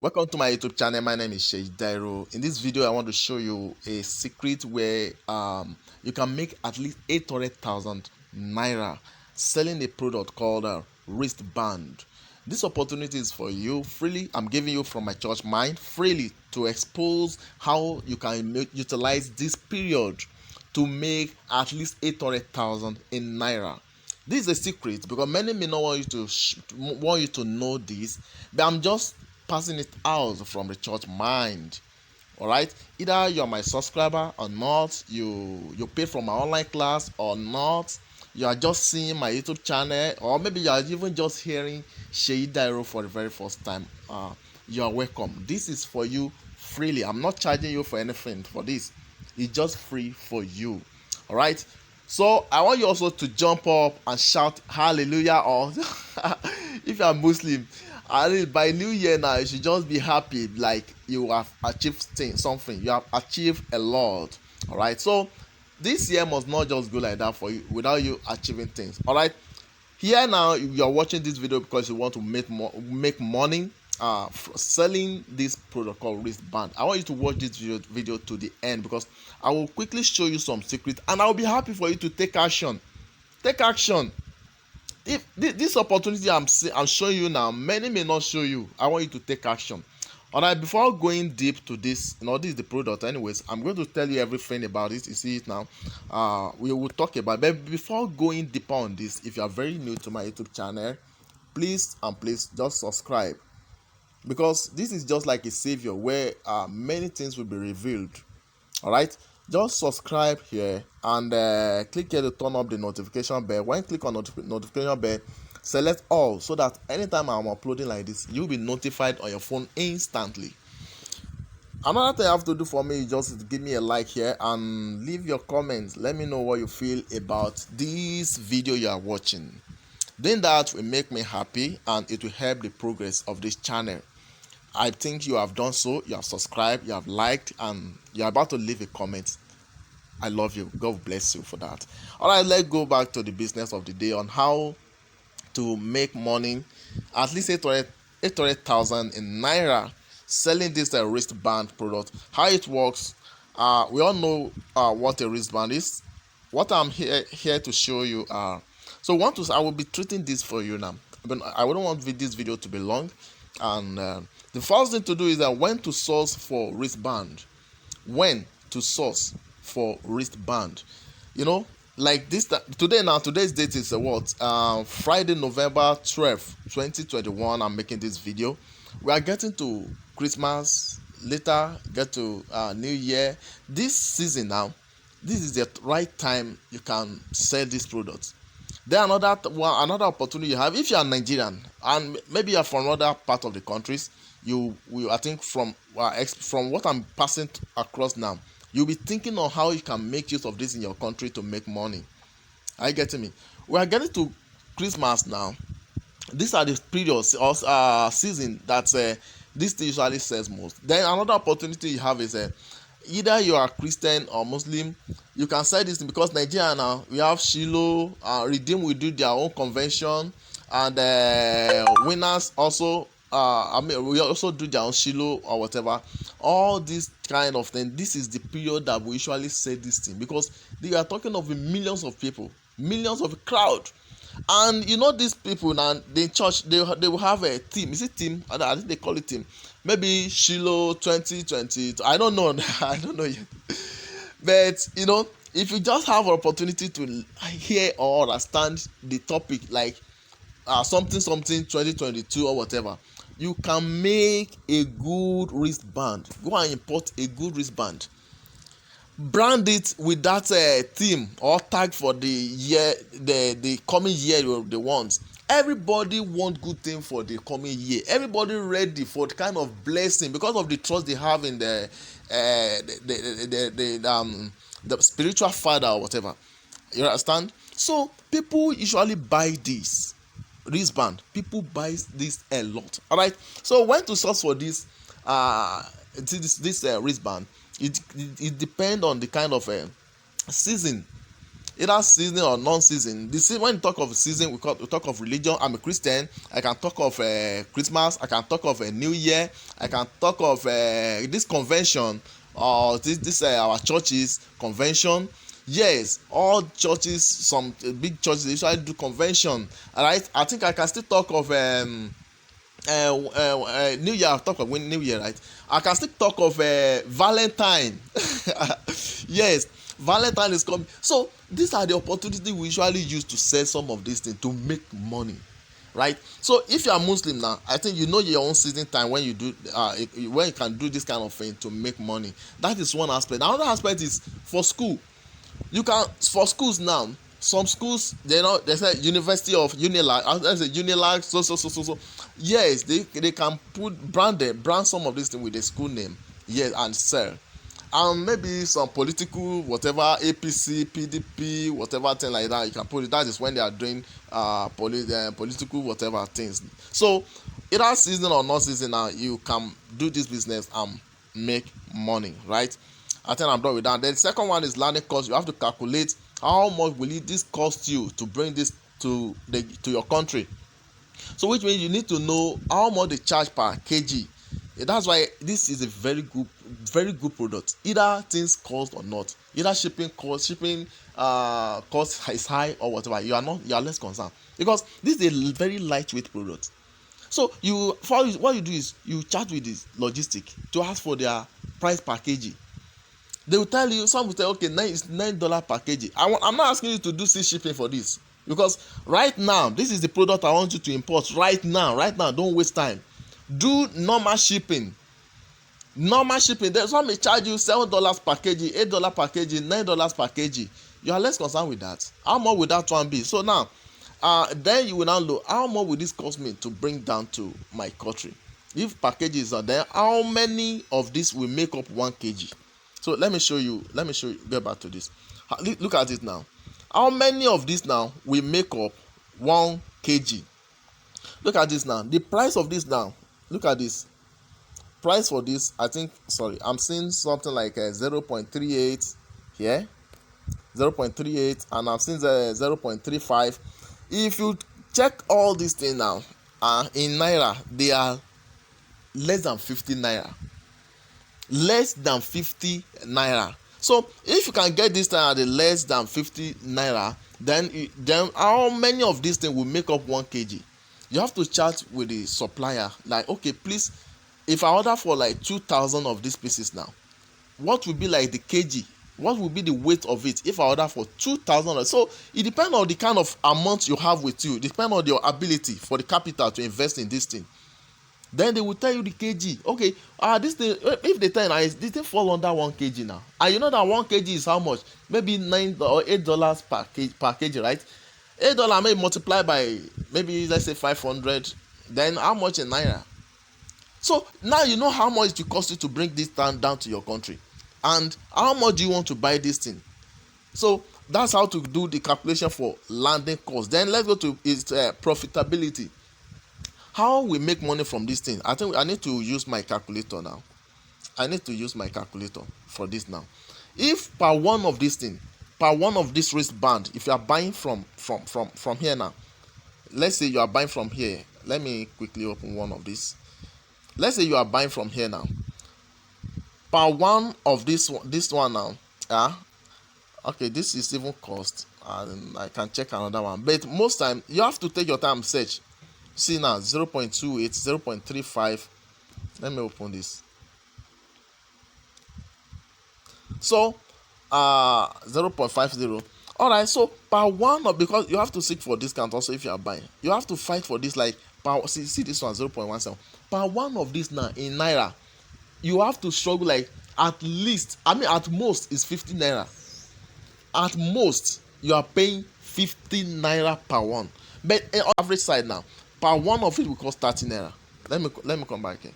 Welcome to my YouTube channel. My name is Sheyi Dairo. In this video, I want to show you a secret where you can make at least 800,000 naira selling a product called a wristband. This opportunity is for you freely. I'm giving you from my church mind freely to expose how you can utilize this period to make at least 800,000 in naira. This is a secret because many may not want you to know this, but I'm just passing it out from the church mind. All right, either you're my subscriber or not, you pay for my online class or not, you are just seeing my YouTube channel, or maybe you are even just hearing Sheyi Dairo for the very first time. You are welcome. This is for you freely. I'm not charging you for anything for this. It's just free for you. All right. So I want you also to jump up and shout hallelujah, or if you are Muslim, by New Year now you should just be happy, like you have achieved something. You have achieved a lot. All right. So this year must not just go like that for you without you achieving things. All right. Here now you're watching this video because you want to make money selling this product called wristband. I want you to watch this video to the end because I will quickly show you some secrets and I will be happy for you to take action. Take action. If this opportunity I'm showing you now, many may not show you. I want you to take action. All right, before going deep to this, this is the product anyways. I'm going to tell you everything about it. You see it now. We will talk about it. But before going deeper on this, if you are very new to my YouTube channel, please just subscribe, because this is just like a savior where many things will be revealed. All right, just subscribe here and click here to turn up the notification bell. When you click on notification bell, select all, so that anytime I'm uploading like this, you'll be notified on your phone instantly. Another thing you have to do for me is just give me a like here and leave your comments. Let me know what you feel about this video you are watching. Doing that will make me happy and it will help the progress of this channel. I think you have done so. You have subscribed, you have liked, and you're about to leave a comment. I love you. God bless you for that. All right, let's go back to the business of the day on how to make money, at least 800,000 in naira selling this wristband product. How it works, we all know what a wristband is. What I'm here to show you so I will be treating this for you now, but I wouldn't want this video to be long. And the first thing to do is that when to source for wristband. Today's like this today's date is Friday, November 12th 2021. I'm making this video. We are getting to Christmas, later get to New Year. This season now, this is the right time you can sell this product. Then another opportunity you have, if you are Nigerian and maybe you are from other part of the countries, I think from what I'm passing across now, you'll be thinking on how you can make use of this in your country to make money. Are you getting me? We are getting to Christmas now. These are the periods or season that this thing usually sells most. Then another opportunity you have is either you are Christian or Muslim, you can sell this thing, because Nigeria now we have Shiloh, Redeem will do their own convention, and Winners also. We also do their own Shiloh or whatever. All this kind of thing. This is the period that we usually say this thing, because they are talking of millions of people, millions of crowd. And these people now, the church, they will have a team. Is it team? I think they call it team. Maybe Shiloh 2020. I don't know. I don't know yet. But if you just have an opportunity to hear or understand the topic, like something 2022 or whatever, you can make a good wristband. Go and import a good wristband, brand it with that theme or tag for the year, the coming year they want. Everybody want good thing for the coming year. Everybody ready for the kind of blessing because of the trust they have in the spiritual father or whatever. You understand? So people usually buy this wristband. People buy this a lot. All right. So when to source for this wristband, it depends on the kind of season either season or non-season. When you talk of season, we talk of religion. I'm a Christian. I can talk of Christmas. I can talk of a New Year. I can talk of this convention or this our churches convention. Yes, all churches, some big churches, they usually do convention. Alright, I think I can still talk of New Year. I've talked of New Year, right? I can still talk of Valentine. Yes, Valentine is coming. So these are the opportunities we usually use to sell some of these things to make money, right? So if you are Muslim now, I think you know your own season time when you do when you can do this kind of thing to make money. That is one aspect. Another aspect is for school. You can, for schools now, some schools, they say University of Unilag, there's a Unilag, so yes, they can brand some of these things with the school name, yes, and sell. And maybe some political whatever, APC, PDP, whatever thing like that, you can put it. That is when they are doing political whatever things. So either season or not season, now you can do this business and make money, right? I think I'm done with that. Then the second one is learning cost. You have to calculate how much will this cost you to bring this to your country. So which means you need to know how much they charge per kg. That's why this is a very good product. Either things cost or not, either shipping cost is high or whatever, you are less concerned, because this is a very lightweight product. So what you do is you chat with this logistic to ask for their price per kg. They will tell you, some will say okay, it's $9 per kg. I'm not asking you to do sea shipping for this, because right now this is the product I want you to import right now. Don't waste time. Do normal shipping. There's some may charge you $7 per kg, $8 per kg, $9 per kg. You are less concerned with that. How much will that one be? So now then you will now look, how much will this cost me to bring down to my country? If packages are there, how many of this will make up 1 kg? So let me show you, get back to this. Look at it now. How many of this now will make up 1 kg? Look at this now. The price of this now, look at this. Price for this, I think, I'm seeing something like 0.38 here, 0.38, and I'm seeing 0.35. If you check all these things now, in Naira, they are less than 50 Naira. Less than 50 Naira. So if you can get this time at the less than 50 Naira, then how many of these things will make up 1 kg? You have to chat with the supplier, like, okay, please, if I order for like 2,000 of these pieces now, what will be like the kg? What will be the weight of it if I order for 2,000? So it depends on the kind of amount you have with you. It depends on your ability for the capital to invest in this thing. Then they will tell you the kg. Okay, this thing, if they tell you this thing fall under 1 kg now, and you know that 1 kg is how much? Maybe $9 or $8 per kg, right? $8 may multiply by maybe, let's say, 500. Then how much in Naira? So now you know how much it will cost you to bring this down to your country, and how much do you want to buy this thing. So that's how to do the calculation for landing cost. Then let's go to its profitability. How we make money from this thing? I think I need to use my calculator now. I need to use my calculator for this now. If per one of this thing, per one of this wristband, if you are buying from here now, let's say you are buying from here. Let me quickly open one of these. Let's say you are buying from here now. Per one of this one now, okay, this is even cost, and I can check another one. But most time you have to take your time search. See now, 0.28, 0.35. Let me open this. So 0.50. All right, so per one of, because you have to seek for discount also if you are buying. You have to fight for this, like see this one, 0.17. Per one of this now in Naira, you have to struggle like at least, at most is 50 Naira. At most you are paying 50 Naira per one. But on average side now, per one of it will cost 30 Naira. Let me come back here.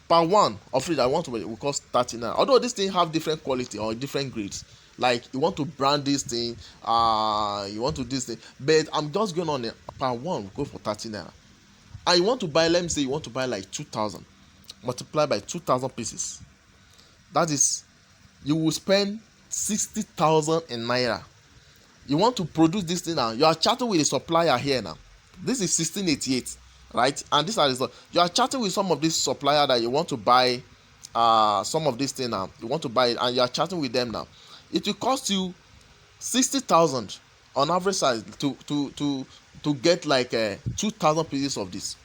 Per one of it, will cost 30 Naira. Although this thing have different quality or different grades. Like you want to brand this thing, you want to this thing. But I'm just going on it. Per one will go for 30 Naira. And you want to buy, let me say you want to buy like 2,000. Multiply by 2,000 pieces. That is, you will spend 60,000 in Naira. You want to produce this thing now. You are chatting with a supplier here now. This is 1688, right? And these are the you are chatting with some of these supplier that you want to buy some of this thing now. You want to buy it, and you are chatting with them now. It will cost you 60,000 on average size to get like 2,000 pieces of this.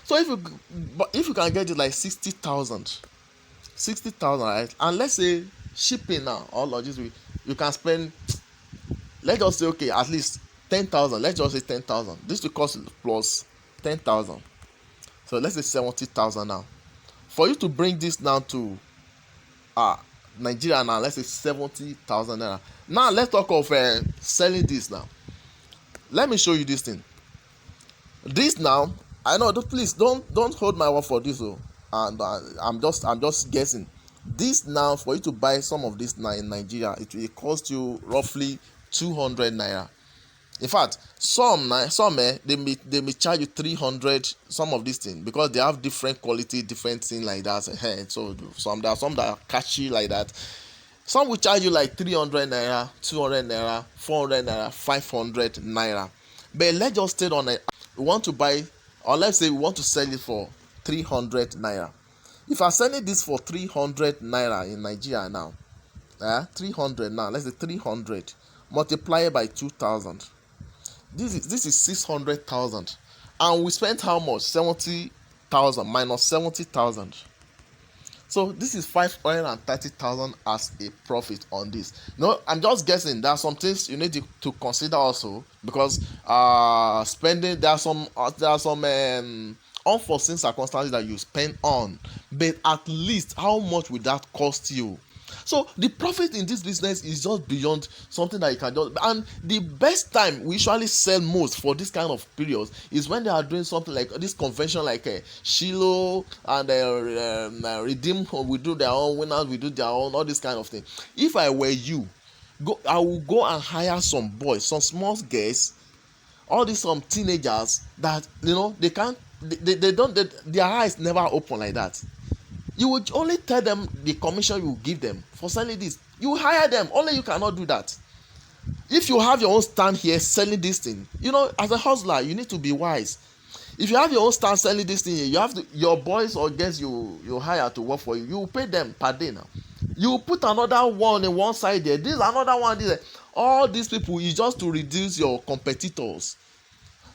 So if you can get it like 60,000, right? And let's say shipping now or logistics, you can spend, let's just say, okay, at least 10,000. Let's just say 10,000. This will cost plus 10,000. So let's say 70,000 now. For you to bring this down to Nigeria now, let's say 70,000 naira. Now let's talk of selling this now. Let me show you this thing. This now, I know. Please don't hold my word for this, and I'm just guessing. This now, for you to buy some of this now in Nigeria, it will cost you roughly 200 naira. In fact, some they may charge you 300. Some of these things, because they have different quality, different thing like that. So there are some that are catchy like that. Some will charge you like 300 naira, 200 naira, 400 naira, 500 naira. But let's just stay on it. We want to buy, or let's say we want to sell it for 300 naira. If I'm selling this for 300 naira in Nigeria now, 300 now, let's say 300 multiply by 2,000. This is 600,000, and we spent how much? 70,000 minus 70,000. So this is 530,000 as a profit on this. No, I'm just guessing. There are some things you need to consider also, because spending, there are some unforeseen circumstances that you spend on, but at least how much will that cost you? So the profit in this business is just beyond something that you can just. And the best time we usually sell most for this kind of periods is when they are doing something like this convention, like Shiloh and Redeem. We do their own, winners we do their own, all this kind of thing. If I were you, I will go and hire some boys, some small girls, all these some teenagers that they can't, they don't, their eyes never open like that. You would only tell them the commission you give them for selling this. You hire them. Only you cannot do that. If you have your own stand here selling this thing, as a hustler, you need to be wise. If you have your own stand selling this thing here, you have to, your boys or girls you hire to work for you, you pay them per day now. You put another one on one side there. This another one there. All these people is just to reduce your competitors.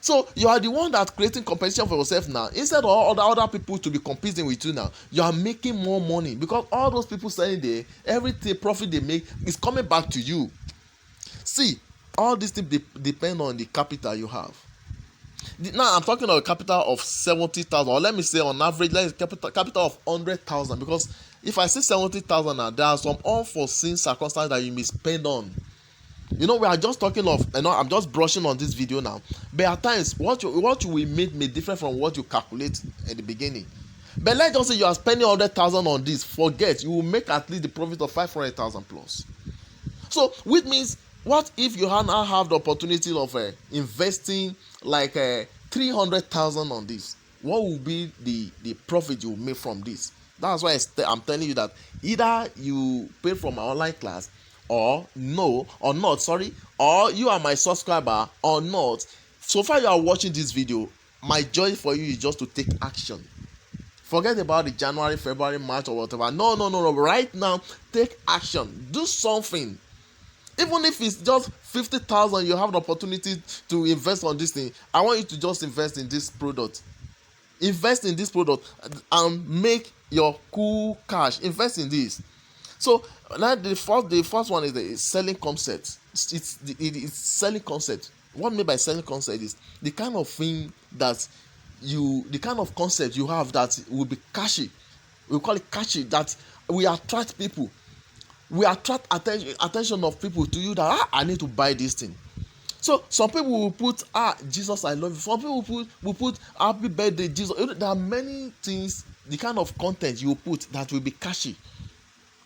So you are the one that creating competition for yourself now. Instead of all other people to be competing with you now, you are making more money, because all those people selling there, everything profit they make is coming back to you. See, all these things depend on the capital you have. Now I'm talking about a capital of 70,000, or let me say on average, let's capital of 100,000, because if I say 70,000 now, there are some unforeseen circumstances that you may spend on. We are just talking of, I'm just brushing on this video now, but at times what you will make may differ from what you calculate at the beginning. But let's just say you are spending 100,000 on this, forget, you will make at least the profit of 500,000 plus. So which means, what if you now have the opportunity of investing like 300,000 on this? What will be the profit you will make from this? That's why I'm telling you that either you pay for my online class, or you are my subscriber or not. So far you are watching this video, my joy for you is just to take action. Forget about the January, February, March or whatever. No. Right now, take action. Do something. Even if it's just 50,000, you have the opportunity to invest on this thing. I want you to just invest in this product. Invest in this product and make your cool cash. Invest in this. So now the first one is the selling concept. It's selling concept. What I mean by selling concept is the kind of thing that the kind of concept you have that will be catchy. We call it catchy, that we attract people. We attract attention of people to you that I need to buy this thing. So some people will put Jesus I love you. Some people will put happy birthday Jesus. There are many things, the kind of content you put that will be catchy.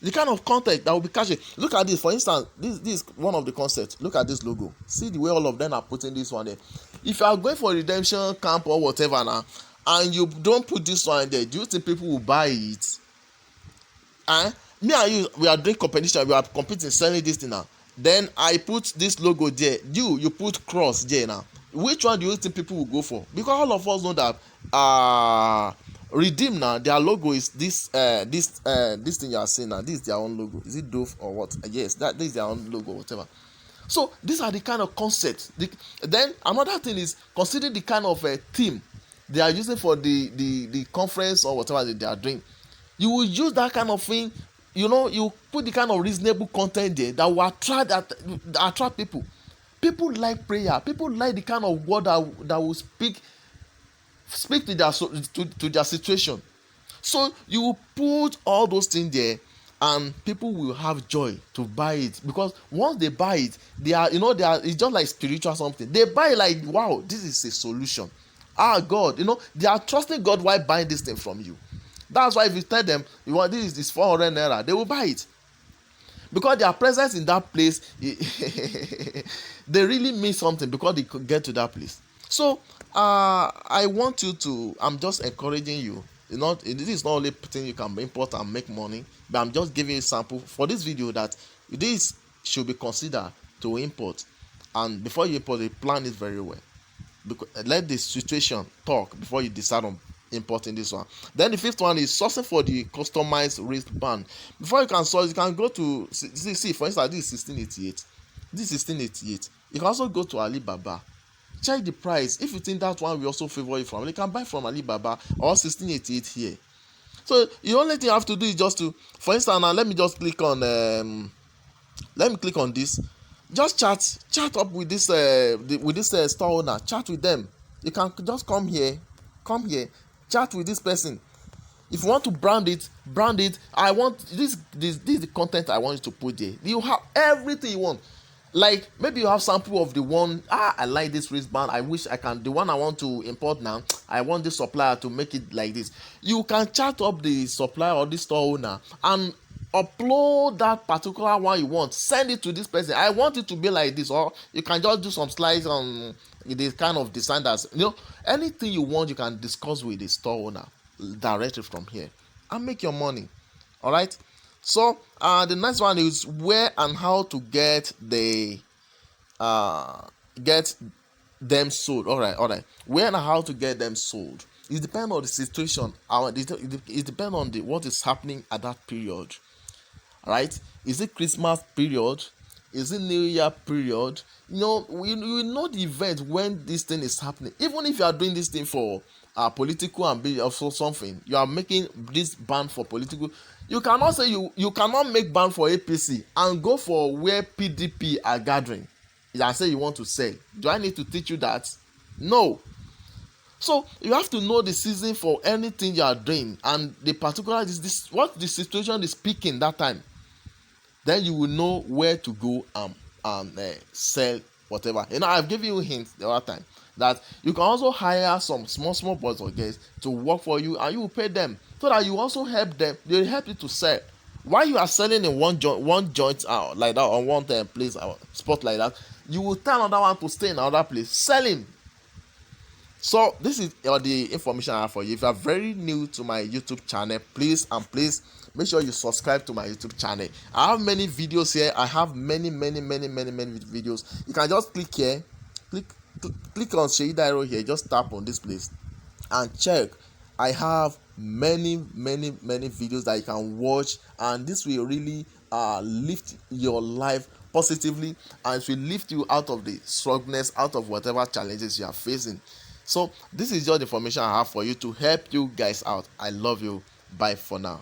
The kind of content that will be catchy. Look at this, for instance, this is one of the concepts. Look at this logo. See the way all of them are putting this one there. If you are going for redemption camp or whatever now, and you don't put this one there, do you think people will buy it? Me and you, we are doing competition. We are competing, selling this thing now. then I put this logo there, you put cross there. Now which one do you think people will go for? Because all of us know that redeem now their logo is this thing you are seeing now. This is their own logo. Is it Dove or what? Yes, that this is their own logo, whatever. So these are the kind of concepts. Then another thing is consider the kind of theme they are using for the conference or whatever they are doing. You will use that kind of thing. You put the kind of reasonable content there that will attract people. People like prayer. People like the kind of word that will speak to their situation. So you will put all those things there, and people will have joy to buy it, because once they buy it, it's just like spiritual something. They buy it like, wow, this is a solution. God, they are trusting God while buying this thing from you. That's why if you tell them you want this 400 naira, they will buy it, because their presence in that place they really mean something, because they could get to that place. So I want you to, I'm just encouraging you. This is not only thing you can import and make money, but I'm just giving you a sample for this video that this should be considered to import. And before you import, you plan it very well, because let the situation talk before you decide on importing this one. Then the fifth one is sourcing for the customized wristband. Before you can source, you can go to see for instance, this is 1688. This is 1688. You can also go to Alibaba, check the price. If you think that one will also favor you from, you can buy from Alibaba or 1688 here. So the only thing you have to do is just to, for instance, now let me just click on this. Just chat up with this store owner. Chat with them. You can just come here, chat with this person. If you want to brand it. I want this is the content I want you to put there. You have everything you want. Like maybe you have sample of the one, I like this wristband, I wish I can, the one I want to import now, I want this supplier to make it like this. You can chat up the supplier or the store owner and upload that particular one you want, send it to this person. I want it to be like this, or you can just do some slides on the kind of design that's, anything you want, you can discuss with the store owner directly from here and make your money. All right. So the next one is where and how to get them sold. All right. Where and how to get them sold. It depends on the situation. It depends on what is happening at that period. Right? Is it Christmas period? Is it New Year period? We know the event when this thing is happening. Even if you are doing this thing for political ambition or for something, you are making this band for political. You cannot say you cannot make band for APC and go for where PDP are gathering and say you want to sell. Do I need to teach you that? No. So you have to know the season for anything you are doing, and the particular this what the situation is speaking that time. Then you will know where to go and sell whatever. I've given you hints the other time that you can also hire some small boys or girls to work for you, and you will pay them, so that you also help them. They will help you to sell. While you are selling in one joint out like that, on one place or spot like that, you will tell another one to stay in another place selling. So this is the information I have for you. If you are very new to my YouTube channel, please make sure you subscribe to my YouTube channel. I have many videos here. I have many videos. You can just click here, click on Sheyi Dairo here. Just tap on this place and check. I have many videos that you can watch, and this will really lift your life positively, and it will lift you out of the struggles, out of whatever challenges you are facing. So this is just the information I have for you to help you guys out. I love you. Bye for now.